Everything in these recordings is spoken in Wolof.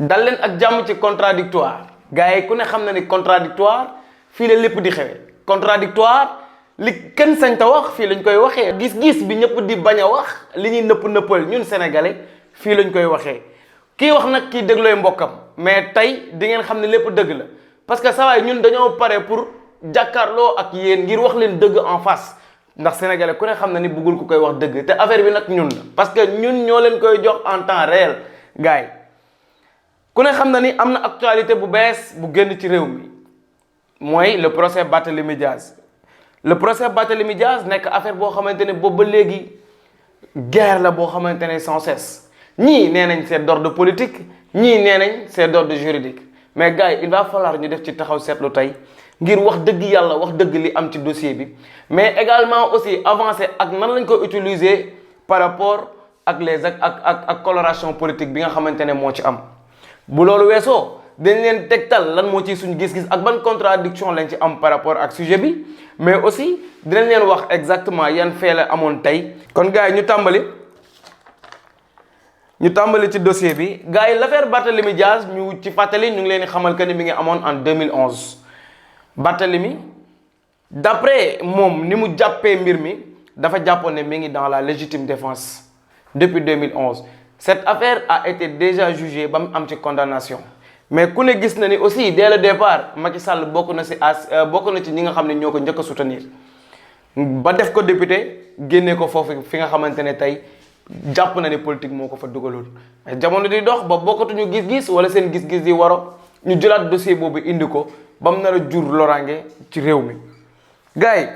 dal leen ak jàmm ci contradictoire gars yi ku ne xam na ni contradictoire fii la lépp di xewee contradictoire li kenn sañ ta wax fii lañ koy waxee gis-gis bi ñëpp di bañ a wax li ñuy nëppal ñun sénégalais fii lañ koy waxee kii wax nag kii déglooy mbokkam mais tey di ngeen xam ne lépp dëgg la parce que saa waay ñun dañoo pare pour jàkkaarloo ak yéen ngir wax leen dëgg en face ndax sénégalais ku ne xam na ni bëggul ku koy wax dëgg te affaire bi nag ñun la parce que ñun ñoo leen koy jox en temps réel gars yi ku ne xam na ni am na actualité bu bees bu génn ci réew mi mooy le procès Barthélémy Diaz le procès Barthélémy Diaz nekk affaire boo xamante ne boobu ba léegi guerre la boo xamante ne sans cesse ñii nee nañ c'est d'ordre politique ñii nee nañ c'est d'ordre juridique mais gars yi il va falloir ñu def ci taxaw seetlu tey ngir wax dëgg yàlla wax dëgg li am ci dossier bi mais également aussi avancer ak nan lañ ko utiliser par rapport ak les ak coloration politique bi nga xamante ne moo ci am bu loolu weesoo dañ leen tegtal lan moo ci suñu gis-gis ak ban contradiction lañ ci am par rapport ak sujet bi mais aussi dinañ leen wax exactement yan fee la amoon tey kon gars yi ñu tàmbali ci dossier bi gars yi l'affaire Barthélémy Diaz ñu ci fàttali ñu ngi leen di xamal que ni mi ngi amoon en 2011 Barthélémy d'après moom ni mu jàppee mbir mi dafa jàppoon ne mi ngi dans la légitime défense depuis 2011 cette affaire a été déjà jugée ba mu am ci condamnation mais ku ne gis na ni aussi dès le départ Macky Sall bokk na ci ñi nga xam ne ñoo ko njëkk a soutenir ba def ko député génnee ko foofu fi nga xamante ne tey jàpp na ni politique moo ko fa dugaloon mais jamono di dox ba bokkatuñu gis-gis wala seen gis-gis yi waro ñu jëlaat dossier boobu indi ko ba mu nar a jur loraange ci réew mi gars yi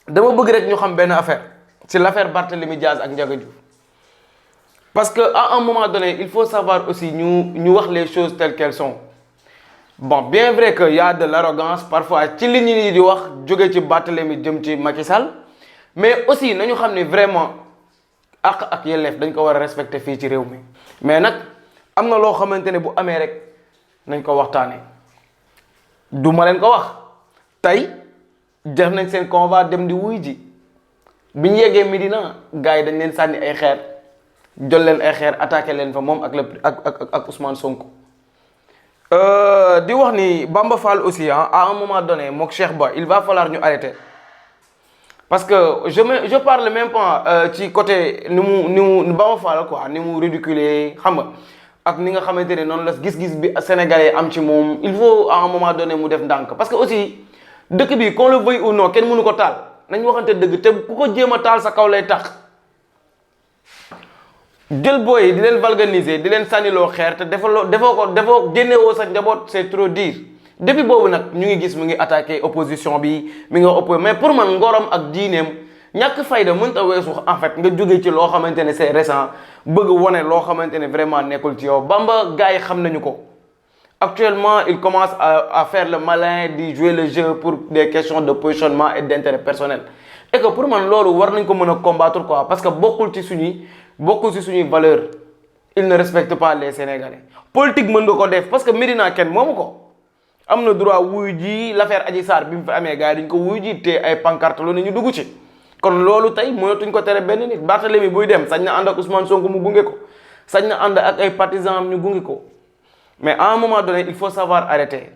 dama bëgg rek ñu xam benn affaire ci l'affaire Barthélémy Diaz ak Ndiaga Diouf parce que à un moment donné il faut savoir aussi ñu wax les choses telles qu'elles sont bon bien vrai que y a de l'arrogance parfois ci li ñi di wax jóge ci Barthélémy jëm ci Macky Sall mais aussi nañu xam ne vraiment ak yelleef dañ ko war a respecter fii ci réew mi mais nag am na loo xamante ne bu amee rek nañ ko waxtaanee du ma leen ko wax tey def nañ seen convoi dem di wuy ji bi ñu yeggee Médina gars yi dañ leen sànni ay xeer jol leen ay xeer attaqué leen fa moom ak Ousmane Sonko di wax ni Bamba Fall aussi à un moment donné mook Cheikh Ba il va falloir ñu arrêter parce que je parle même pas ci côté ni mu Bamba Fall quoi ni mu ridiculer xam nga ak ni nga xamante ne noonu la gis-gis bi sénégalais am ci moom il faut à un moment donné mu def ndànk parce que aussi dëkk bi qu'on le veuille ou non kenn mënu ko taal nañ waxante dëgg te ku ko jéem a taal sa kaw lay tax jël booy di leen valganiser di leen sànniloo xeer te defoo génnewoo sa njaboot c'est trop dire depuis boobu nag ñu ngi gis mu ngi attaqué opposition bi mi nga opposé mais pour man ngorom ak diineem ñàkk fayda mënta weesu en fait nga jóge ci loo xamante ne c'est récent bëgg wone loo xamante ne vraiment nekkul ci yow Bamba gars yi xam nañu ko actuellement il commence à faire le malin di jouer le jeu pour des questions de positionnement et d'intérêt personnel et que pour man loolu war nañ ko mën a combattre quoi parce que bokkul ci suñuy valeur il ne respecte pas les Sénégalais politique mën nga ko def parce que Médina kenn moomu ko am na droit wuyu ji l'affaire Adji Sarr bi mu fi amee gars yi dañ ko wuyu ji te ay pancarte lu ne ñu dugg ci kon loolu tey mënatuñ ko tere benn nit Barthélémy buy dem sañ na ànd ak Ousmane Sonko mu gunge ko sañ na ànd ak ay partisans am ñu gunge ko mais à un moment donné il faut savoir arrêter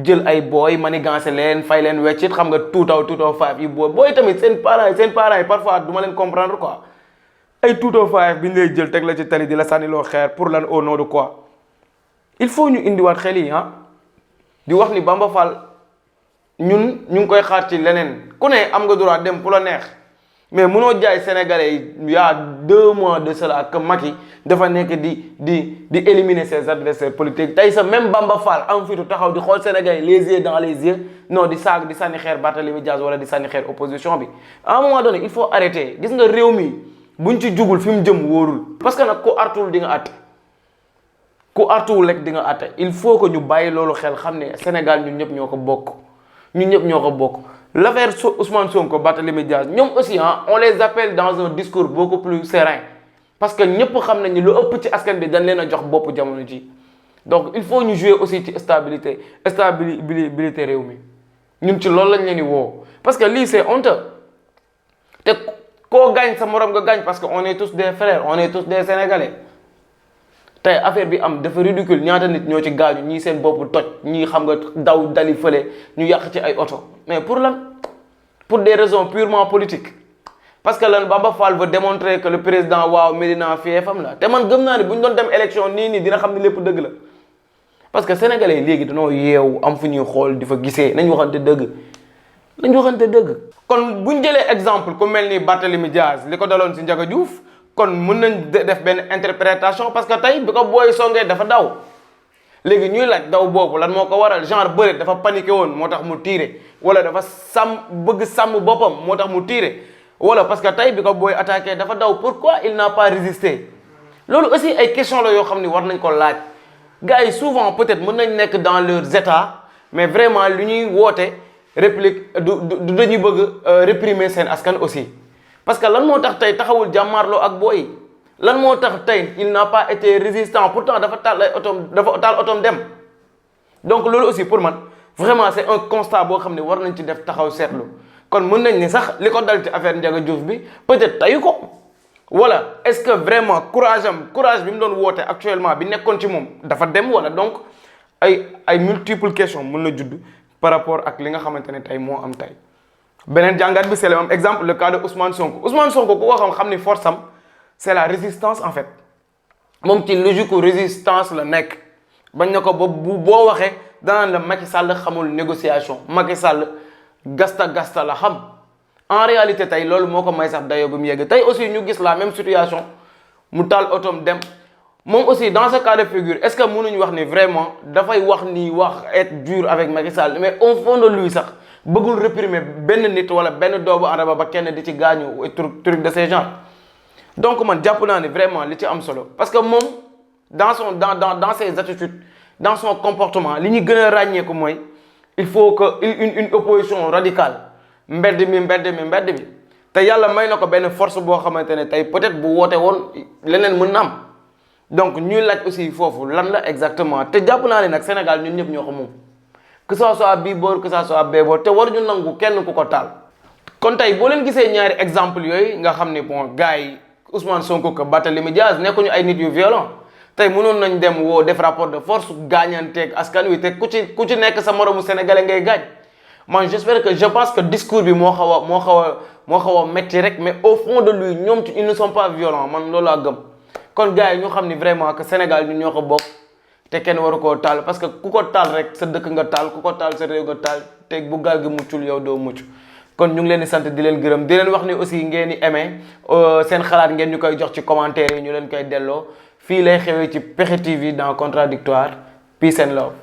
jël ay booy manigancé leen fay leen weccit xam nga 2005 yi booy tamit seen parents yi parfois du ma leen comprendre quoi ay 2005 bi ñu lay jël teg la ci tali di la sànniloo xeer pour lan au nom de quoi il faut ñu indiwaat xel yi di wax ni Bamba Fall ñun ñu ngi koy xaar ci leneen ku ne am nga droit dem fu la neex mais mënoo jaay sénégalais yi y a 2 mois de cela que Macky dafa nekk di éliminer ses adversaires politiques tey sa même Bamba Fall am fitu taxaw di xool sénégalais les yeux dans les yeux non di sànni xeer Barthélémy Diaz wala di sànni xeer opposition bi à un moment donné il faut arrêter gis nga réew mi buñ ci jugul fi mu jëm wóorul parce que nag ku artuwul di nga àtte ku artuwul rek di nga àtte il faut que ñu bàyyi loolu xel xam ne Sénégal ñun ñëpp ñoo ko bokk l'affaire Ousmane Sonko Barthélémy Diaz ñoom aussi on les appelle dans un discours beaucoup plus serein parce que ñëpp xam nañ ni lu ëpp ci askan bi dañ leen a jox bopp jamono ji donc il faut ñu jouer aussi ci stabilité réew mi ñun ci loolu lañ leen di woo parce que lii c'est honteux te koo gaañ sa morom nga gaañ parce que on est tous des frères on est tous des Sénégalais tey affaire bi am dafa ridicule ñaata nit ñoo ci gaañu ñii seen bopp toj ñii xam nga daw dali fële ñu yàq ci ay oto mais pour lan pour des raisons purement politiques parce que lan Bamba Fall veut démontrer que le président waaw Médina fiefam la te man gëm naa ne bu ñu doon dem élection nii dina xam ne lépp dëgg la parce que sénégalais léegi dañoo yeewu am fu ñuy xool di fa gisee nañ waxante dëgg kon bu ñu jëlee exemple ku mel ni Barthélémy Diaz li ko daloon si Ndiaga Diouf kon mën nañ def benn interprétation parce que tey bi ko booy songee dafa daw léegi ñuy laaj daw boobu lan moo ko waral genre bëre dafa paniqué woon moo tax mu tiire wala dafa bëgg sàmm boppam moo tax mu tiire wala parce que tey bi ko booy attaqué dafa daw pourquoi il n'a pas résisté loolu aussi ay question la yoo xam ni war nañ ko laaj gars yi souvent peut-être mën nañ nekk dans leurs états mais vraiment lu ñuy woote réplique du dañuy bëgg réprimer seen askan aussi parce que lan moo tax tey taxawul jàmmaarloo ak booy lan moo tax tey il n'a pas été résistant pourtant dafa taal ay otoom dafa taal otoom dem donc loolu aussi pour man vraiment c'est un constat boo xam ne war nañ ci def taxaw seetlu kon mën nañ ni sax li ko dal ci affaire Ndiaga Diouf bi peut-être tayu ko wala est-ce que vraiment courage bi mu doon woote actuellement bi nekkoon ci moom dafa dem wala donc ay multiples questions mën na judd par rapport ak li nga xamante ne tey moo am tey beneen jàngat bi c'est le même exemple le cas de Ousmane Sonko ku ko xam ni force am c'est la résistance en fait moom ci logique résistance la nekk bañ na ko ba boo waxee danaan la Macky Sall xamul négociation Macky Sall gasta la xam en réalité tey loolu moo ko may sax dayoo bi mu yegg tey aussi ñu gis la même situation mu taal otom dem moom aussi dans ce cas de figure est-ce que mënuñ wax ni vraiment dafay wax être dur avec Macky Sall mais au fond de lui sax bëggul réprimer benn nit wala benn doomu adama ba kenn di ci gaañu truc de ces genre donc man jàpp naa ni vraiment li ci am solo parce que moom dans ses attitudes dans son comportement li ñu gën a ràññee ko mooy il faut que une opposition radicale mbedd bi te yàlla may na ko benn force boo xamante ne tey peut-être bu woote woon leneen mën na am donc ñuy laaj aussi foofu lan la exactement te jàpp naa ne nag Sénégal ñun ñëpp ñoo ko moom que ça soit bii boor que ça soit bee boor te waruñu nangu kenn ku ko taal. kon tey boo leen gisee ñaari exemple yooyu nga xam ne bon gars yi Ousmane Sonko que Barthélémy Diaz nekkuñu ay nit yu violent tey mënoon nañ dem woo def rapport de force gaañanteeg askan wi te ku ci nekk sa moromu sénégalais ngay gaañ man je pense que discours bi moo xaw a métti rek mais au fond de lui ñoom ils ne sont pas violents man loolu laa gëm kon gars yi ñu xam ni vraiment que Sénégal ñun ñoo ko bokk te kenn waru koo taal parce que ku ko taal rek sa dëkk nga taal ku ko taal sa réew nga taal te bu gaal gi muccul yow doo mucc kon ñu ngi leen di sant di leen gërëm di leen wax ni aussi ngeen di aimé seen xalaat ngeen ñu koy jox ci commentaire yi ñu leen koy delloo fii lay xewee ci Pexxe TV dans Contradictoire peace and love